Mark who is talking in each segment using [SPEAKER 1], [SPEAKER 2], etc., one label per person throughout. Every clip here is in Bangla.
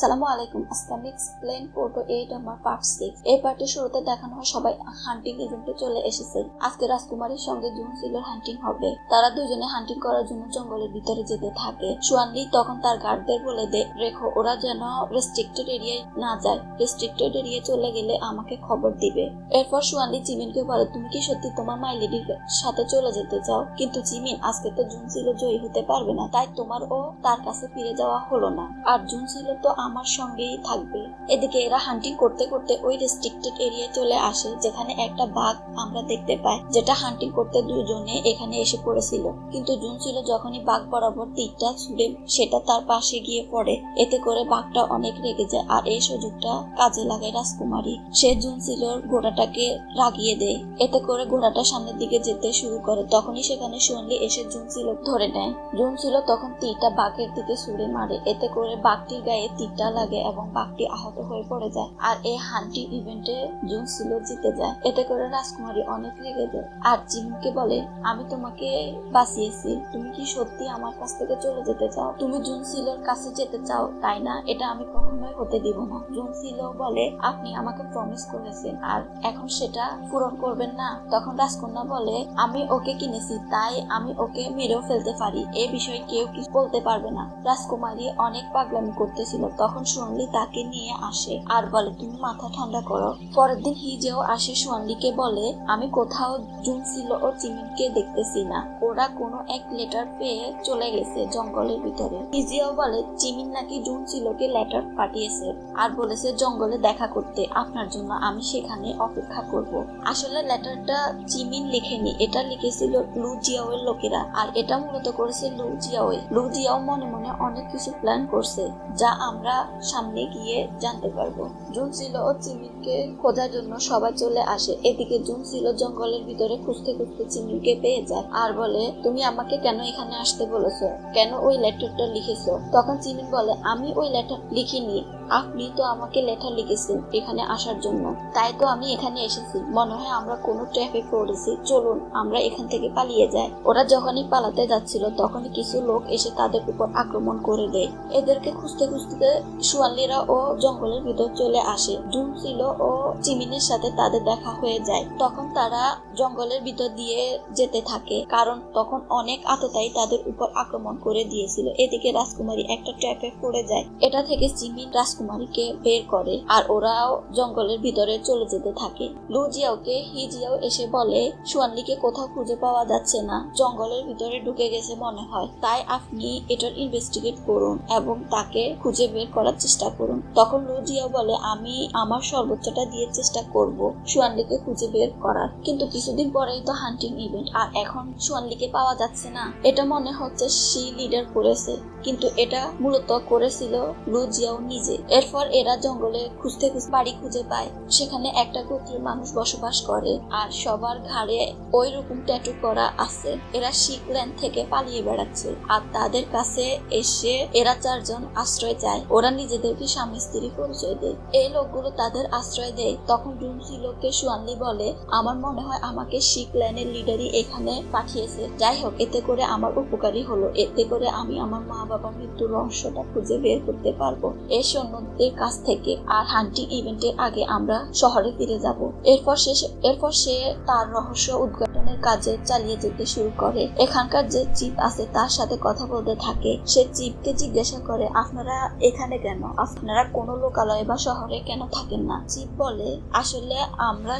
[SPEAKER 1] সালামু আলাইকুম। আজকে আমি এক্সপ্লেন করবো 8 আমার পার্ট 6। এই পার্টের শুরুতে দেখানো হয় সবাই হান্টিং ইভেন্টে চলে এসেছে। আজকে রাজকুমারীর সঙ্গে জুনসিলোর হান্টিং হবে। তারা দুজনে হান্টিং করার জন্য জঙ্গলের ভিতরে যেতে থাকে। সুয়ানলি তখন তার গার্ডদের বলে রেখো ওরা যেন রেস্ট্রিক্টেড এরিয়ায় না যায়। রেস্ট্রিক্টেড এরিয়ায় চলে গেলে আমাকে খবর দিবে। এরপর সুয়ানলি জিমিনকে বলে, তুমি কি সত্যি তোমার মাই লেডির সাথে চলে যেতে চাও? কিন্তু জিমিন, আজকে তো জুনসিলো জয়ী হতে পারবে না, তাই তোমার ও তার কাছে ফিরে যাওয়া হলো না। আর জুনসিলো তো আমার সঙ্গেই থাকবে। এদিকে এরা হান্টিং করতে করতে ওই রেস্ট্রিক্টেড এরিয়ায় চলে আসে, যেখানে একটা বাঘ আমরা দেখতে পাই, যেটা হান্টিং করতে দুজনে এখানে এসে পড়েছিল। কিন্তু জুনসিলো যখনই বাঘ বরাবর তীরটা ছুড়ে সেটা তার পাশে গিয়ে পড়ে। এতে করে বাঘটা অনেক রেগে যায়, আর এই সুযোগটা কাজে লাগায় রাজকুমারী। সে জুনসিলোর ঘোড়াটাকে রাগিয়ে দেয়। এতে করে ঘোড়াটা সামনের দিকে যেতে শুরু করে। তখনই সেখানে সুয়ানলি এসে জুনসিলো ধরে নেয়। জুনসিলো তখন তীরটা বাঘের দিকে ছুড়ে মারে। এতে করে বাঘটির গায়ে তীরটা লাগে এবং বাঘটি আহত হয়ে পড়ে যায়। আর এই হান্টিং ইভেন্টে জুনসিলো জিতে যায়। এতে করে রাজকুমারী অনেক রেগে যায় আর জিমিনকে বলে, আমি তোমাকে বাঁচিয়েছি, তুমি কি সত্যি আমার কাছ থেকে চলে যেতে চাও? তুমি জুনসিলোর কাছে যেতে চাও, তাই না? এটা আমি কখনোই হতে দিব না। জুনসিলো বলে, আপনি আমাকে প্রমিস করেছেন আর এখন সেটা পূরণ করবেন না? তখন রাজকন্যা বলে, আমি ওকে কিনেছি, তাই আমি ওকে মেরেও ফেলতে পারি, এই বিষয়ে কেউ কিছু বলতে পারবে না। রাজকুমারী অনেক পাগলামি করতেছিল। তখন সুয়ানলি তাকে নিয়ে আসে আর বলে, তুমি মাথা ঠান্ডা করো। পরের দিন হিজেও আসে, সুয়ানলিকে বলে, আমি কোথাও জুনসিলো ও জিমিনকে দেখতেছি না, ওরা কোনো এক লেটার পেয়ে চলে গেছে জঙ্গলের ভিতরে। হিজেও বলে, জিমিন নাকি জুনসিলোকে লেটার পাঠিয়েছে আর বলেছে জঙ্গলে দেখা করতে আপনার জন্য, আমি সেখানে অপেক্ষা করব। আসলে লেটারটা জিমিন লিখেনি, এটা লিখেছিল লু জিয়াওয়ের লোকেরা, আর এটা মূলত করেছে লু জিয়াওয়ে। লু জিয়াও মনে মনে অনেক কিছু প্ল্যান করছে, যা আমরা সামনে গিয়ে জানতে পারবো। জুনসিলো ও জিমিনকে খোঁজার জন্য সবাই চলে আসে। এদিকে জুনসিলো জঙ্গলের ভিতরে খুঁজতে খুঁজতে জিমিনকে পেয়ে যায় আর বলে, তুমি আমাকে কেন এখানে আসতে বলেছো? কেন ওই লেটারটা লিখেছো? তখন জিমিন বলে, আমি ওই লেটার লিখিনি, আপনি তো আমাকে লেটার লিখেছেন এখানে আসার জন্য, তাই তো আমি এখানে এসেছি। মনে হয় আমরা কোনো ট্র্যাপে পড়েছি, চলুন আমরা এখান থেকে পালিয়ে যাই। ওরা যখনই পালাতে যাচ্ছিল তখনই কিছু লোক এসে তাদের উপর আক্রমণ করে দেয়। এদেরকে খুঁজতে খুঁজতে সুয়ানলিরা ও জঙ্গলের ভিতর চলে আসে। জুনসিলো ও জিমিনের সাথে তাদের দেখা হয়ে যায়। তখন তারা জঙ্গলের ভিতর দিয়ে যেতে থাকে, কারণ তখন অনেক আততায়ী তাদের উপর আক্রমণ করে দিয়েছিল। এদিকে রাজকুমারী একটা ট্র্যাপে পড়ে যায়। এটা থেকে জিমিন রাজকুমারীকে বের করে আর ওরাও জঙ্গলের ভিতরে চলে যেতে থাকে। লু জিয়াওকে হিজিয়াও এসে বলে, সুয়ানলিকে কোথাও খুঁজে পাওয়া যাচ্ছে না, জঙ্গলের ভিতরে ঢুকে গেছে মনে হয়, তাই আপনি এটার ইনভেস্টিগেট করুন এবং তাকে খুঁজে বের করার চেষ্টা করুন। তখন লু জিয়াও বলে, আমি আমার সর্বোচ্চটা দিয়ে চেষ্টা করব সুয়ানলিকে খুঁজে বের করার। কিন্তু কিছুদিন পরেই তো হান্টিং ইভেন্ট, আর এখন সুয়ানলিকে পাওয়া যাচ্ছে না। এটা মনে হচ্ছে সি লিডার করেছে, কিন্তু এটা মূলত করেছিল লু জিয়াও নিজে। এরপর এরা জঙ্গলে খুঁজতে খুঁজতে বাড়ি খুঁজে পায়। সেখানে একটা গোত্রের মানুষ বসবাস করে আর সবার ঘাড়ে ওই রকম ট্যাটু করা আছে। এরা শিকল্যান্ড থেকে পালিয়ে বেড়াচ্ছে আর তাদের কাছে এসে এরা চারজন আশ্রয় চায়। ওরা নিজেদেরকে স্বামী স্ত্রী পরিচয় দেয়। এই লোকগুলো তাদের আশ্রয় দেয়। তখন জুনসিলোকে সুয়ানলি বলে, আমার মনে হয় আমাকে শিকল্যান্ডের লিডারই এখানে পাঠিয়েছে। যাই হোক, এতে করে আমার উপকারী হলো, এতে করে আমি আমার মা বাবার মৃত্যুর রহস্যটা খুঁজে বের করতে পারবো এই সৈন্যদের কাছ থেকে। আর হান্টিং ইভেন্টের আগে আমরা শহরে ফিরে যাব। এরপর সে তার রহস্য উদ্ঘাটনের কাজে চালিয়ে যেতে শুরু করে। এখানকার যে চিফ আছে তার সাথে কথা বলতে থাকে। সে চিফকে জিজ্ঞাসা করে, আপনারা এখানে কেন? আপনারা কোনো লোকালয় বা শহরে কেন থাকেন না? চিফ বলে, আসলে আমরা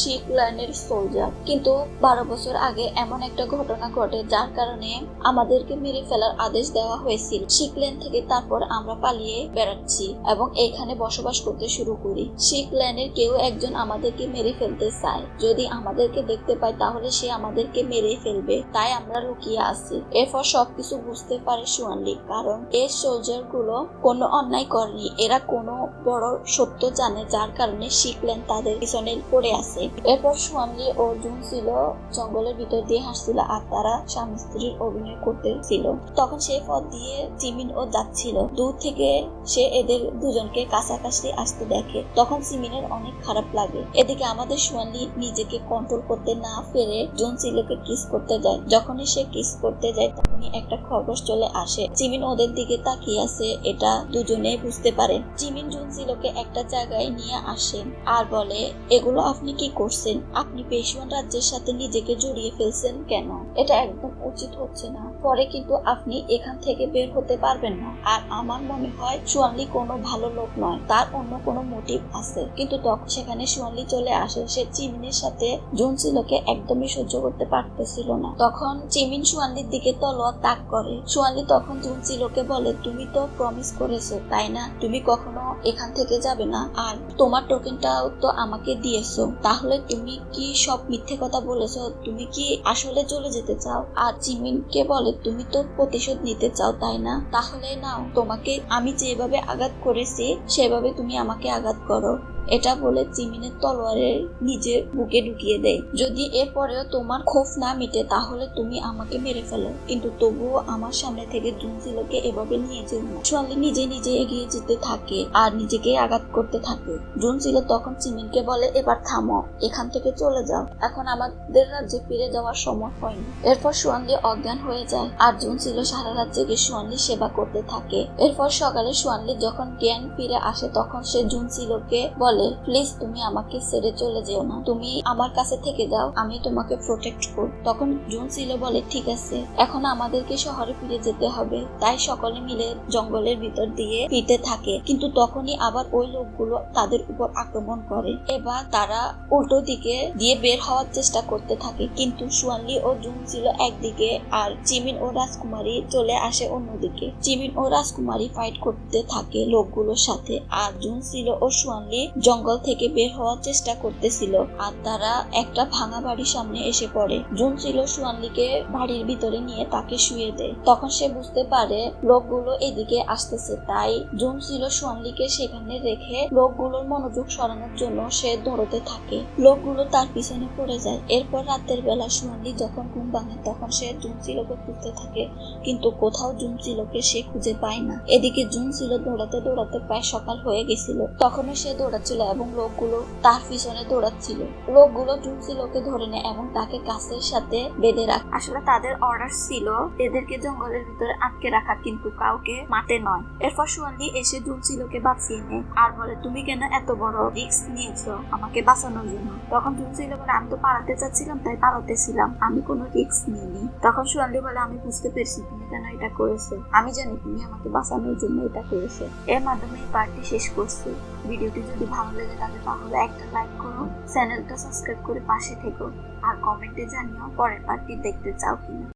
[SPEAKER 1] শিকল্যান্ডের সোলজার, কিন্তু 12 বছর আগে এমন একটা ঘটনা ঘটে যার কারণে আমাদেরকে মেরে ফেলার আদেশ দেওয়া হয়েছিল শিকল্যান্ড থেকে। তারপর আমরা পালিয়ে বেড়াচ্ছি এবং এখানে বসবাস করতে শুরু করি। শিকল্যান্ডের কেউ একজন আমাদেরকে মেরে ফেলতে চায়। যদি আমাদেরকে দেখতে পায় তাহলে সে আমাদেরকে মেরে ফেলবে, তাই আমরা লুকিয়ে আছি। এরপর সবকিছু বুঝতে পারে সুয়ানলি, কারণ এই সোলজার গুলো কোনো অন্যায় করেনি। এরা কোনো বড় সত্য জানে, যার কারণে শিকল্যান্ড তাদের পিছনে পড়ে আছে। এরপর সুয়ানলি ও জুনসিলো জঙ্গলের ভিতর দিয়ে হাসছিল আর তারা স্বামী স্ত্রীর অভিনয় করতেছিল। তখন সে পথ দিয়ে জিমিন ও যাচ্ছিল। দূর থেকে সে এদের দুজনকে কাছাকাছি আসতে দেখে। তখন জিমিনের অনেক খারাপ লাগে। এদিকে আমাদের সুয়ানলি নিজেকে কন্ট্রোল করতে না পেরে জুনসিলোকে কিস করতে যায়। যখনই সে কিস করতে যায় তখনই একটা খরগোশ চলে আসে। জিমিন ওদের দিকে তাকিয়ে আছে, এটা দুজনেই বুঝতে পারে। জিমিন জুনসিলোকে একটা জায়গায় নিয়ে আসেন আর বলে, এগুলো আপনি কি করছেন? আপনি পেশুয়ান রাজ্যের সাথে নিজেকে জড়িয়ে ফেলছেন কেন? এটা একদম উচিত হচ্ছে না। পরে কিন্তু আপনি এখান থেকে বের হতে পারবেন না। আর আমার মনে হয় সুয়ানলি কোনো ভালো লোক নয়, তার অন্য কোনো মোটিভ আছে। কিন্তু তখন সেখানে সুয়ানলি চলে আসে। সে জিমিনের সাথে জুনসিলোকে একদমই সহ্য করতে পারতেছিল না। তখন জিমিন সুয়ানলির দিকে তলোয়ার তাক করে। সুয়ানলি তখন জুনসিলোকে বলে, তুমি তো প্রমিস করেছো তাই না, তুমি কখনো এখান থেকে যাবে না, আর তোমার টোকেনটাও তো আমাকে দিয়েছো, তাহলে তুমি কি সব মিথ্যে কথা বলেছো? তুমি কি আসলে চলে যেতে চাও? আর জিমিনকে বলে, তুমি তো প্রতিশোধ নিতে চাও তাই না, তাহলে নাও, তোমাকে আমি যেভাবে আঘাত করেছি সেভাবে তুমি আমাকে আঘাত করো। এটা বলে জিমিনের তলোয়ারের নিজের বুকে ঢুকিয়ে দেয়। যদি এরপরেও তোমার ক্ষোভ না মিটে তাহলে তুমি আমাকে মেরে ফেলো, কিন্তু তবুও আমার সামনে থেকে জুনসিলোকে এভাবে নিয়ে যেও না। সুয়ানলি নিজে নিজে এগিয়ে যেতে থাকে আর নিজেকে আঘাত করতে থাকে। জুনসিলো তখন জিমিনকে বলে, এবার থামো, এখান থেকে চলে যাও, এখন আমাদের রাজ্যে ফিরে যাওয়ার সময় হয়নি। এরপর সুয়ানলি অজ্ঞান হয়ে যায় আর জুনসিলো সারা রাত জেগে সুয়ানলির সেবা করতে থাকে। এরপর সকালে সুয়ানলি যখন জ্ঞান ফিরে আসে তখন সে জুনসিলোকে বলে, প্লিজ তুমি আমাকে ছেড়ে চলে যেও না, তুমি আমার কাছে থেকে যাও, আমি তোমাকে প্রোটেক্ট করব। তখন জুনসিলো বলে, ঠিক আছে, এখন আমাদেরকে শহরে ফিরে যেতে হবে। তাই সকলে মিলে জঙ্গলের ভিতর দিয়ে ফিরতে থাকে, কিন্তু তখনই আবার ওই লোকগুলো তাদের উপর আক্রমণ করে। এবার তারা উল্টো দিকে দিয়ে বের হওয়ার চেষ্টা করতে থাকে, কিন্তু সুয়ানলি ও জুনসিলো একদিকে আর জিমিন ও রাজকুমারী চলে আসে অন্যদিকে। জিমিন ও রাজকুমারী ফাইট করতে থাকে লোকগুলোর সাথে, আর জুনসিলো ও সুয়ানলি জঙ্গল থেকে বের হওয়ার চেষ্টা করতেছিল। আর তারা একটা ভাঙা বাড়ির সামনে এসে পড়ে। জুনসিলো সুয়ানলিকে বাড়ির ভিতরে নিয়ে তাকে শুয়ে দেয়। তখন সে বুঝতে পারে লোকগুলো এদিকে আসতেছে, তাই জুনসিলো সুয়ানলিকে সেখানে রেখে লোকগুলোর মনোযোগ সরানোর জন্য সে দৌড়তে থাকে। লোকগুলো তার পিছনে পড়ে যায়। এরপর রাতের বেলা সুয়ানলি যখন ঘুম ভাঙে তখন সে জুনসিলোকে খুঁজতে থাকে, কিন্তু কোথাও জুনসিলোকে সে খুঁজে পায় না। এদিকে জুনসিলো দৌড়াতে দৌড়াতে প্রায় সকাল হয়ে গেছিল। তখনও সে দৌড়াচ্ছিল এবং লোকগুলো তার পিছনে দৌড়াচ্ছিল। লোকগুলো জুনসিলোকে ধরে নেয় এবং তাকে গাছের সাথে বেঁধে রাখে। আসলে তাদের অর্ডার ছিল এদেরকে জঙ্গলের ভিতরে আটকে রাখা, কিন্তু কাউকে মারতে নয়। এরপর সুয়ানলি এসে জুনসিলোকে বাঁচিয়ে নেয় আর বলে, তুমি কেন এত বড় রিস্ক নিয়েছো আমাকে বাঁচানোর জন্য? তখন জুনসিলো বলে, আমি তো পালাতে চাচ্ছিলাম তাই পালাতেছিলাম, আমি কোনো রিস্ক নিইনি। তখন সুয়ানলি বলে, আমি বুঝতে পেরেছি তুমি কেন এটা করেছো, আমি জানি তুমি আমাকে বাঁচানোর জন্য এটা করেছো। এর মাধ্যমে এই পার্টটি শেষ করছি। ভিডিওটি যদি ভালো লেগে থাকে তাহলে একটা লাইক করো, চ্যানেলটা সাবস্ক্রাইব করে পাশে থেকো, আর কমেন্টে জানিও পরের পার্টটি দেখতে চাও কিনা।